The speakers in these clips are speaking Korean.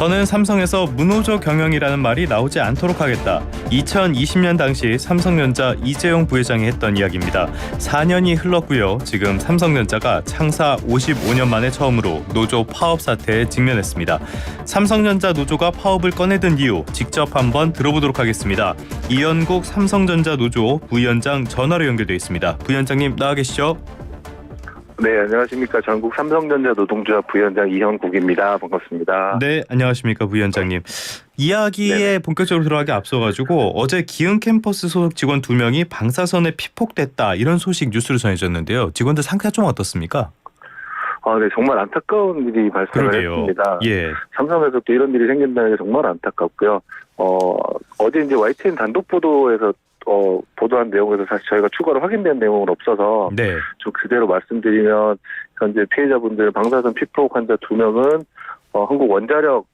더는 삼성에서 무노조 경영이라는 말이 나오지 않도록 하겠다. 2020년 당시 삼성전자 이재용 부회장이 했던 이야기입니다. 4년이 흘렀고요. 지금 삼성전자가 창사 55년 만에 처음으로 노조 파업 사태에 직면했습니다. 삼성전자 노조가 파업을 꺼내든 이유 직접 한번 들어보도록 하겠습니다. 이현국 삼성전자 노조 부위원장 전화로 연결돼 있습니다. 부위원장님 나와 계시죠? 네, 안녕하십니까. 전국 삼성전자 노동조합 부위원장 이현국입니다. 반갑습니다. 네, 안녕하십니까 부위원장님. 이야기에 네네. 본격적으로 들어가기 앞서가지고 어제 기흥 캠퍼스 소속 직원 2명이 방사선에 피폭됐다 이런 소식 뉴스를 전해졌는데요. 직원들 상태가 좀 어떻습니까? 네, 정말 안타까운 일이 발생을 그러게요. 했습니다. 예. 삼성에서 또 이런 일이 생긴다는 게 정말 안타깝고요. 어제 이제 YTN 단독 보도에서 보도한 내용에서 사실 저희가 추가로 확인된 내용은 없어서 네. 좀 그대로 말씀드리면 현재 피해자분들 방사선 피폭 환자 2명은 한국 원자력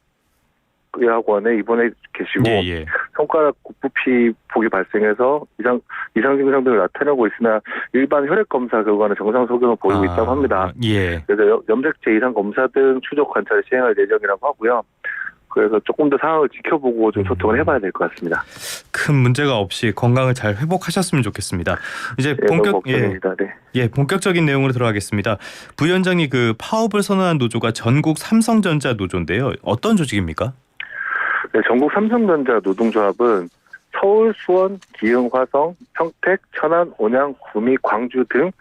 의학원에 입원해 계시고 예. 손가락 부피 폭이 발생해서 이상 증상 등을 나타내고 있으나 일반 혈액 검사 결과는 정상 소견을 보이고 있다고 합니다. 예. 그래서 염색체 이상 검사 등 추적 관찰을 시행할 예정이라고 하고요. 그래서 조금 더 상황을 지켜보고 좀 소통을 해봐야 될 것 같습니다. 큰 문제가 없이 건강을 잘 회복하셨으면 좋겠습니다. 이제 걱정입니다. 본격적인 내용으로 들어가겠습니다. 부위원장이 그 파업을 선언한 노조가 전국 삼성전자 노조인데요. 어떤 조직입니까? 네, 전국 삼성전자 노동조합은 서울, 수원, 기흥, 화성, 평택, 천안, 온양, 구미, 광주 등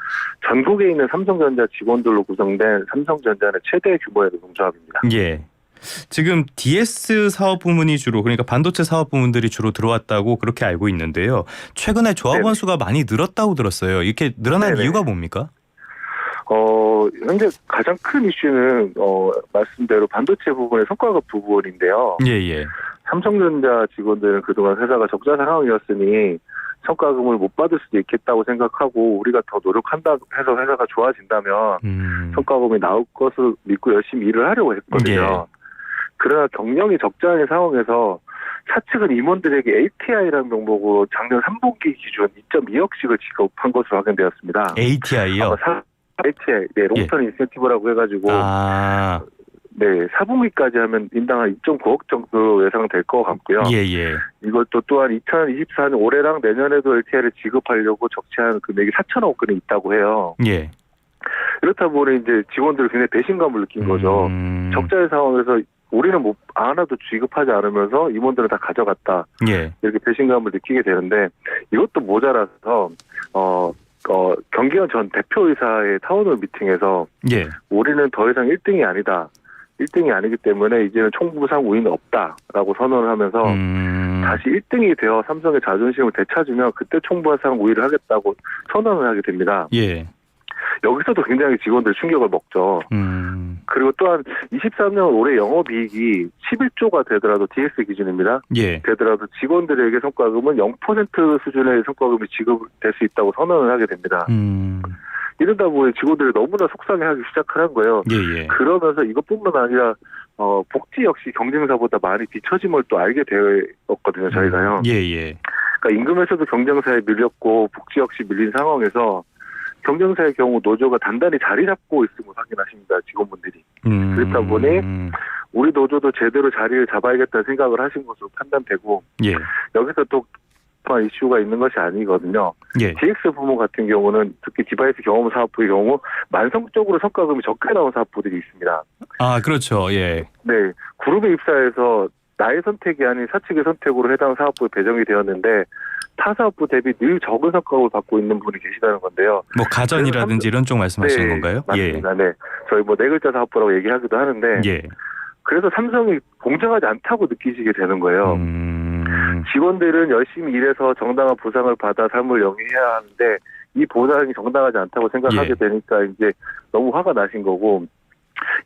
전국에 있는 삼성전자 직원들로 구성된 삼성전자의 최대 규모의 노동조합입니다. 예. 지금 DS 사업 부문이 주로 그러니까 반도체 사업 부문들이 주로 들어왔다고 그렇게 알고 있는데요. 최근에 조합원 수가 많이 늘었다고 들었어요. 이렇게 늘어난 이유가 뭡니까? 현재 가장 큰 이슈는 말씀대로 반도체 부분의 성과급 부분인데요. 예. 삼성전자 직원들은 그동안 회사가 적자 상황이었으니 성과금을 못 받을 수도 있겠다고 생각하고 우리가 더 노력한다 해서 회사가 좋아진다면 성과금이 나올 것을 믿고 열심히 일을 하려고 했거든요. 예. 그러나 경영이 적자인 상황에서 사측은 임원들에게 ATI라는 명목으로 작년 3분기 기준 2.2억씩을 지급한 것으로 확인되었습니다. ATI요? ATI, 네, 롱턴 인센티브라고 해가지고 네, 4분기까지 하면 인당 한 2.9억 정도 예상될 것 같고요. 예. 이것도 또한 2024년 올해랑 내년에도 LTI를 지급하려고 적시한 금액이 4천억 원이 있다고 해요. 예. 이렇다 보니 이제 직원들이 굉장히 배신감을 느낀 거죠. 적자의 상황에서 우리는 뭐 하나도 지급하지 않으면서 임원들은 다 가져갔다. 예. 이렇게 배신감을 느끼게 되는데 이것도 모자라서 경기원 전 대표이사의 타운홀 미팅에서 예. 우리는 더 이상 1등이 아니다. 1등이 아니기 때문에 이제는 총부상 우위는 없다라고 선언을 하면서 다시 1등이 되어 삼성의 자존심을 되찾으면 그때 총부상 우위를 하겠다고 선언을 하게 됩니다. 예. 여기서도 굉장히 직원들 충격을 먹죠. 그리고 또한 23년 올해 영업이익이 11조가 되더라도 DX 기준입니다. 예. 되더라도 직원들에게 성과금은 0% 수준의 성과금이 지급될 수 있다고 선언을 하게 됩니다. 이러다 보니 직원들이 너무나 속상해하기 시작을 한 거예요. 예. 그러면서 이것뿐만 아니라 복지 역시 경쟁사보다 많이 뒤처짐을 또 알게 되었거든요. 저희가요. 예. 그러니까 임금에서도 경쟁사에 밀렸고 복지 역시 밀린 상황에서 경쟁사의 경우 노조가 단단히 자리 잡고 있음을 확인하십니다. 직원분들이. 그렇다 보니 우리 노조도 제대로 자리를 잡아야겠다는 생각을 하신 것으로 판단되고 예. 여기서 또 이슈가 있는 것이 아니거든요. 예. DX 부문 같은 경우는 특히 디바이스 경험 사업부의 경우 만성적으로 성과금이 적게 나온 사업부들이 있습니다. 아, 그렇죠. 예. 네, 그룹에 입사해서 나의 선택이 아닌 사측의 선택으로 해당 사업부에 배정이 되었는데 타 사업부 대비 늘 적은 성과금을 받고 있는 분이 계시다는 건데요. 뭐 가전이라든지 이런 쪽 말씀하시는 건가요? 맞습니다. 네, 저희 뭐 네 글자 사업부라고 얘기하기도 하는데 예. 그래서 삼성이 공정하지 않다고 느끼시게 되는 거예요. 직원들은 열심히 일해서 정당한 보상을 받아 삶을 영위해야 하는데 이 보상이 정당하지 않다고 생각하게 되니까 이제 너무 화가 나신 거고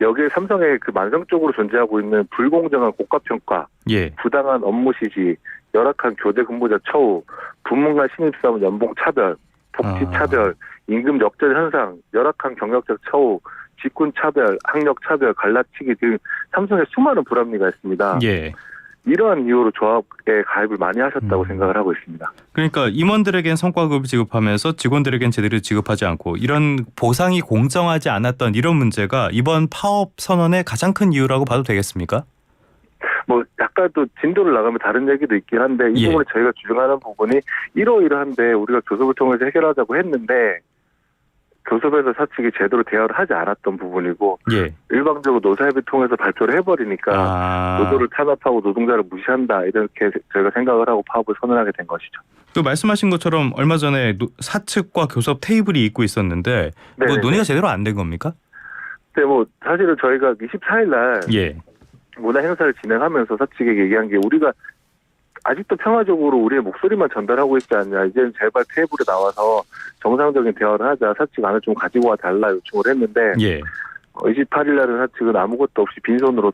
여기에 삼성의 그 만성적으로 존재하고 있는 불공정한 고가평가, 부당한 업무 지시, 열악한 교대 근무자 처우, 부문 간 신입사원 연봉 차별, 복지 차별, 임금 역전 현상, 열악한 경력적 처우, 직군 차별, 학력 차별, 갈라치기 등 삼성의 수많은 불합리가 있습니다. 예. 이러한 이유로 조합에 가입을 많이 하셨다고 생각을 하고 있습니다. 그러니까 임원들에겐 성과급을 지급하면서 직원들에겐 제대로 지급하지 않고 이런 보상이 공정하지 않았던 이런 문제가 이번 파업 선언의 가장 큰 이유라고 봐도 되겠습니까? 뭐 약간 또 진도를 나가면 다른 얘기도 있긴 한데 이 예. 부분에 저희가 주장하는 부분이 이러이러한데 우리가 교섭을 통해서 해결하자고 했는데 교섭에서 사측이 제대로 대화를 하지 않았던 부분이고 예. 일방적으로 노사협의 통해서 발표를 해버리니까 노조를 탄압하고 노동자를 무시한다 이렇게 저희가 생각을 하고 파업을 선언하게 된 것이죠. 그 말씀하신 것처럼 얼마 전에 사측과 교섭 테이블이 있고 있었는데 뭐 논의가 제대로 안 된 겁니까? 네, 뭐 사실은 저희가 24일 날 예. 문화 행사를 진행하면서 사측에게 얘기한 게 우리가 아직도 평화적으로 우리의 목소리만 전달하고 있지 않냐. 이제는 제발 테이블에 나와서 정상적인 대화를 하자. 사측 안을 좀 가지고 와 달라 요청을 했는데 예. 28일 날은 사측은 아무것도 없이 빈손으로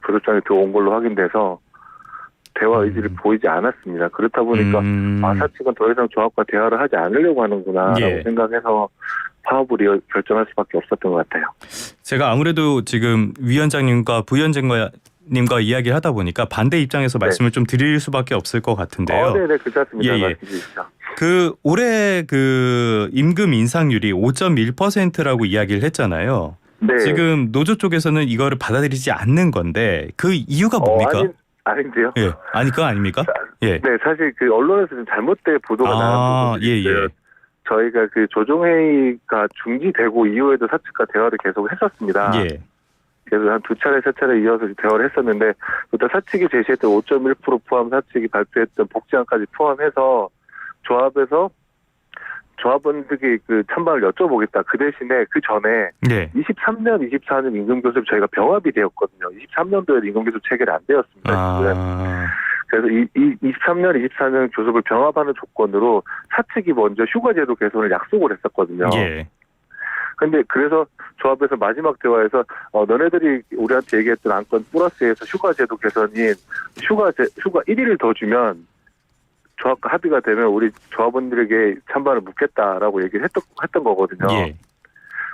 교섭장에 들어온 걸로 확인돼서 대화 의지를 보이지 않았습니다. 그렇다 보니까 사측은 더 이상 조합과 대화를 하지 않으려고 하는구나라고 예. 생각해서 파업을 결정할 수밖에 없었던 것 같아요. 제가 아무래도 지금 위원장님과 부위원장님과 이야기를 하다 보니까 반대 입장에서 말씀을 좀 드릴 수밖에 없을 것 같은데요. 네네, 괜찮습니다. 예. 말씀 주시죠. 그 올해 그 임금 인상률이 5.1%라고 이야기를 했잖아요. 네. 지금 노조 쪽에서는 이거를 받아들이지 않는 건데 그 이유가 뭡니까? 아닌데요. 예, 아니 그거 아닙니까? 예. 네, 사실 그 언론에서 좀 잘못된 보도가 나온 부분이 있어요. 예. 저희가 그 조정회의가 중지되고 이후에도 사측과 대화를 계속 했었습니다. 예. 그래서 한 두 차례, 세 차례 이어서 대화를 했었는데, 일단 사측이 제시했던 5.1% 포함, 사측이 발표했던 복지안까지 포함해서 조합에서 조합원들에게 그 찬반을 여쭤보겠다. 그 대신에 그 전에 네. 23년, 24년 임금교섭 저희가 병합이 되었거든요. 23년도에도 임금교섭 체결이 안 되었습니다. 그래서 23년, 24년 교섭을 병합하는 조건으로 사측이 먼저 휴가제도 개선을 약속을 했었거든요. 예. 근데 그래서 조합에서 마지막 대화에서 너네들이 우리한테 얘기했던 안건 플러스에서 휴가제도 개선인 휴가 1일을 더 주면 조합과 합의가 되면 우리 조합원들에게 찬반을 묻겠다라고 얘기를 했던 거거든요. 예.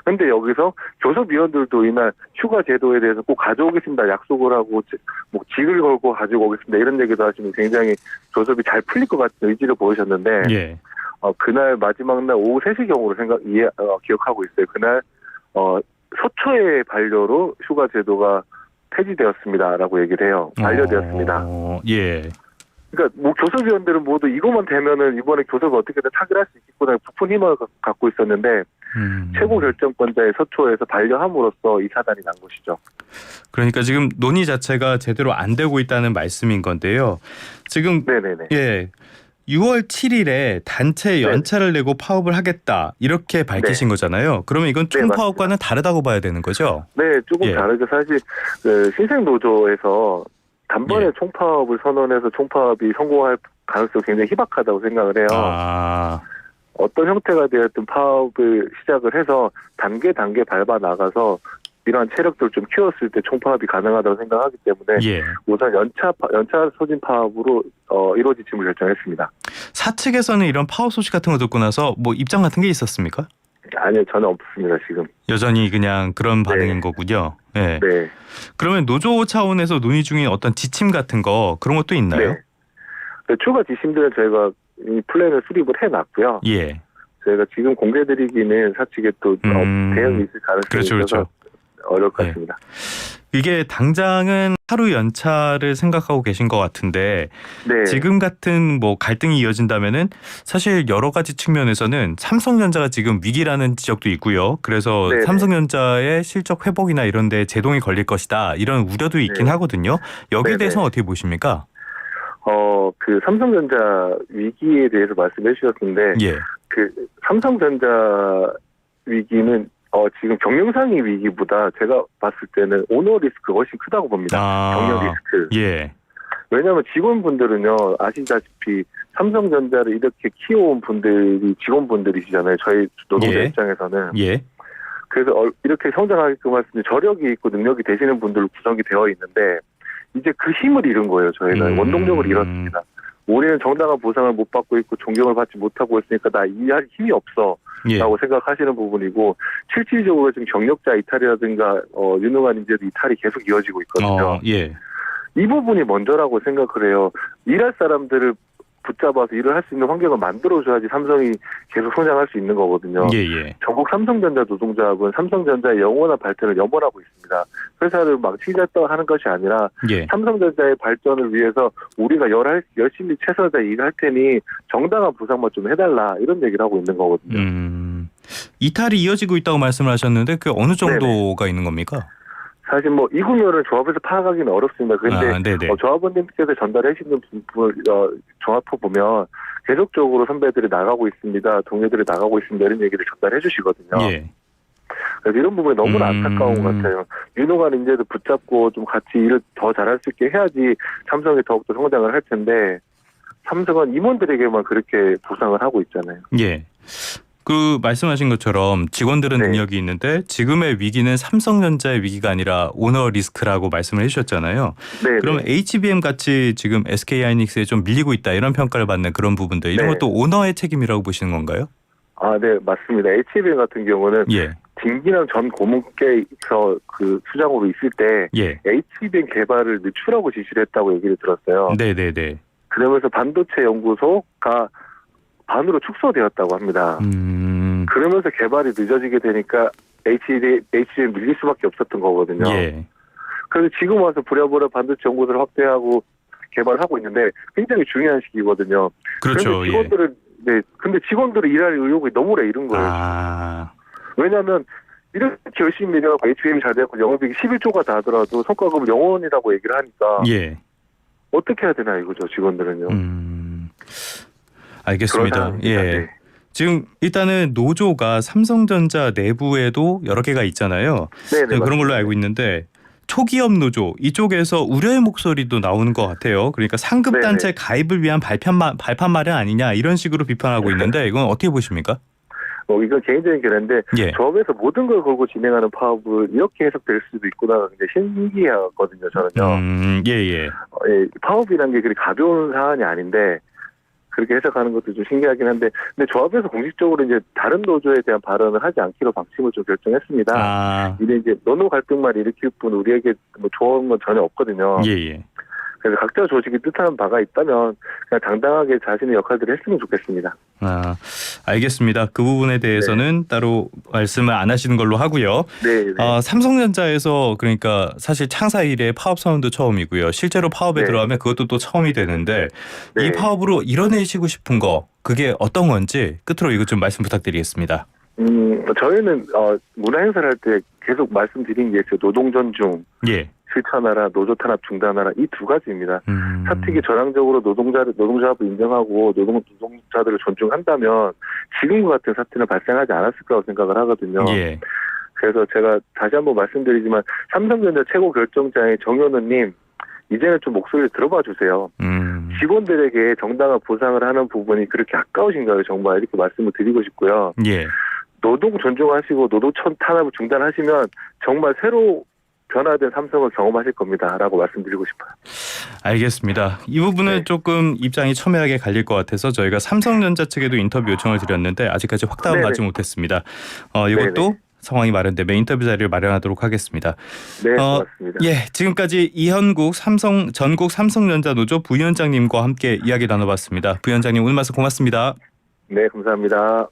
근데 여기서 교섭위원들도 이날 휴가 제도에 대해서 꼭 가져오겠습니다. 약속을 하고 뭐 직을 걸고 가지고 오겠습니다. 이런 얘기도 하시면 굉장히 교섭이 잘 풀릴 것 같은 의지를 보이셨는데 예. 그날 마지막 날 오후 3시경으로 기억하고 있어요. 그날 서초의 반려로 휴가 제도가 폐지되었습니다라고 얘기를 해요. 반려되었습니다. 예. 그러니까 뭐 교섭위원들은 모두 이것만 되면은 이번에 교섭을 어떻게든 타결할 수 있겠구나 부푼 힘을 갖고 있었는데 최고 결정권자의 서초에서 반려함으로써 이 사단이 난 것이죠. 그러니까 지금 논의 자체가 제대로 안 되고 있다는 말씀인 건데요. 지금 네네네. 예. 6월 7일에 단체 연차를 내고 파업을 하겠다 이렇게 밝히신 거잖아요. 그러면 이건 총파업과는 다르다고 봐야 되는 거죠? 네, 조금 다르죠. 사실 그 신생노조에서 단번에 총파업을 선언해서 총파업이 성공할 가능성이 굉장히 희박하다고 생각을 해요. 어떤 형태가 되었든 파업을 시작을 해서 단계 밟아 나가서 이러한 체력들을 좀 키웠을 때 총파업이 가능하다고 생각하기 때문에 우선 연차 소진 파업으로 이루어지침을 결정했습니다. 사측에서는 이런 파업 소식 같은 거 듣고 나서 뭐 입장 같은 게 있었습니까? 아니요, 전혀 없습니다. 지금 여전히 그냥 그런 반응인 거군요. 네. 네. 그러면 노조 차원에서 논의 중인 어떤 지침 같은 거 그런 것도 있나요? 네. 추가 지침들은 저희가 이 플랜을 수립을 해놨고요. 예. 저희가 지금 공개드리기는 사측에 또 대응이 있을 가능성이 있어서 어려울 것 같습니다. 이게 당장은 하루 연차를 생각하고 계신 것 같은데 지금 같은 뭐 갈등이 이어진다면은 사실 여러 가지 측면에서는 삼성전자가 지금 위기라는 지적도 있고요. 그래서 삼성전자의 실적 회복이나 이런 데 제동이 걸릴 것이다. 이런 우려도 있긴 하거든요. 여기에 대해서는 어떻게 보십니까? 그 삼성전자 위기에 대해서 말씀해 주셨는데 그 삼성전자 위기는 지금 경영상의 위기보다 제가 봤을 때는 오너 리스크가 훨씬 크다고 봅니다. 경영 리스크. 왜냐하면 직원분들은요, 아시다시피 삼성전자를 이렇게 키워온 분들이 직원분들이시잖아요. 저희 노동자 입장에서는. 그래서 이렇게 성장하게끔 할 수 있는 저력이 있고 능력이 되시는 분들로 구성이 되어 있는데 이제 그 힘을 잃은 거예요. 저희는 원동력을 잃었습니다. 우리는 정당한 보상을 못 받고 있고 존경을 받지 못하고 있으니까 나 이해할 힘이 없어 라고 생각하시는 부분이고 실질적으로 지금 경력자 이탈이라든가 유능한 인재도 이탈이 계속 이어지고 있거든요. 이 부분이 먼저라고 생각을 해요. 일할 사람들을 붙잡아서 일을 할 수 있는 환경을 만들어줘야지 삼성이 계속 성장할 수 있는 거거든요. 예. 전국 삼성전자 노동조합은 삼성전자의 영원한 발전을 염원하고 있습니다. 회사를 막 취재했다고 하는 것이 아니라 예. 삼성전자의 발전을 위해서 우리가 열심히 최선을 다해 일할 테니 정당한 보상만 좀 해달라 이런 얘기를 하고 있는 거거든요. 이탈이 이어지고 있다고 말씀을 하셨는데 그 어느 정도가 있는 겁니까? 사실 뭐 이 구면을 조합에서 파악하기는 어렵습니다. 그런데 조합원님께서 전달해 주시는 부분을 종합해 보면 계속적으로 선배들이 나가고 있습니다. 동료들이 나가고 있습니다. 이런 얘기를 전달해 주시거든요. 예. 그래서 이런 부분이 너무나 안타까운 것 같아요. 유능한 인재도 붙잡고 좀 같이 일을 더 잘할 수 있게 해야지 삼성이 더욱더 성장을 할 텐데 삼성은 임원들에게만 그렇게 보상을 하고 있잖아요. 예. 그 말씀하신 것처럼 직원들은 능력이 있는데 지금의 위기는 삼성전자의 위기가 아니라 오너 리스크라고 말씀을 해주셨잖아요. 그럼 HBM 같이 지금 SK하이닉스에 좀 밀리고 있다 이런 평가를 받는 그런 부분들 이런 것도 오너의 책임이라고 보시는 건가요? 아, 네, 맞습니다. HBM 같은 경우는 김기남 전 고문께서 그 수장으로 있을 때 HBM 개발을 늦추라고 지시를 했다고 얘기를 들었어요. 네네네. 그러면서 반도체 연구소가 반으로 축소되었다고 합니다. 그러면서 개발이 늦어지게 되니까 HBM 밀릴 수밖에 없었던 거거든요. 그래서 지금 와서 부랴부랴 반도체 연구소를 확대하고 개발을 하고 있는데 굉장히 중요한 시기거든요. 그렇죠. 근데 직원들은 일할 의욕이 너무나 이른 거예요. 왜냐하면 이렇게 열심히 일하고 HBM이 잘 되고 영업이익이 11조가 다 하더라도 성과급을 0원이라고 얘기를 하니까 어떻게 해야 되나 이거죠, 직원들은요. 알겠습니다. 지금 일단은 노조가 삼성전자 내부에도 여러 개가 있잖아요. 그런 걸로 알고 있는데 초기업 노조 이쪽에서 우려의 목소리도 나오는 것 같아요. 그러니까 상급단체 가입을 위한 발판 마련 아니냐 이런 식으로 비판하고 있는데 이건 어떻게 보십니까? 이건 개인적인 견해인데 조합에서 모든 걸 걸고 진행하는 파업을 이렇게 해석될 수도 있구나 굉장히 신기하거든요. 저는요. 파업이라는 게 그리 가벼운 사안이 아닌데 그렇게 해석하는 것도 좀 신기하긴 한데, 근데 조합에서 공식적으로 이제 다른 노조에 대한 발언을 하지 않기로 방침을 좀 결정했습니다. 이제 노노 갈등만 일으킬 뿐 우리에게 뭐 좋은 건 전혀 없거든요. 그래서 각자 조직이 뜻하는 바가 있다면 그냥 당당하게 자신의 역할들을 했으면 좋겠습니다. 알겠습니다. 그 부분에 대해서는 따로 말씀을 안 하시는 걸로 하고요. 삼성전자에서 그러니까 사실 창사 이래 파업 선언도 처음이고요. 실제로 파업에 들어가면 그것도 또 처음이 되는데 이 파업으로 이뤄내시고 싶은 거 그게 어떤 건지 끝으로 이것 좀 말씀 부탁드리겠습니다. 저희는 문화 행사를 할 때 계속 말씀드린 게 있어요. 노동 존중, 실천하라, 노조 탄압 중단하라 이 두 가지입니다. 사특위 전향적으로 노동조합을 인정하고 노동자들을 존중한다면 지금과 같은 사태는 발생하지 않았을 거라고 생각을 하거든요. 그래서 제가 다시 한번 말씀드리지만 삼성전자 최고 결정자의 정현우님 이제는 좀 목소리를 들어봐 주세요. 직원들에게 정당한 보상을 하는 부분이 그렇게 아까우신가요? 정말 이렇게 말씀을 드리고 싶고요. 노동 존중하시고 노동 탄압을 중단하시면 정말 새로 변화된 삼성을 경험하실 겁니다. 라고 말씀드리고 싶어요. 알겠습니다. 이 부분은 조금 입장이 첨예하게 갈릴 것 같아서 저희가 삼성전자 측에도 인터뷰 요청을 드렸는데 아직까지 확답은 받지 못했습니다. 이것도 상황이 마련되면 인터뷰 자리를 마련하도록 하겠습니다. 고맙습니다. 지금까지 이현국 전국 삼성전자 노조 부위원장님과 함께 이야기 나눠봤습니다. 부위원장님 오늘 말씀 고맙습니다. 네, 감사합니다.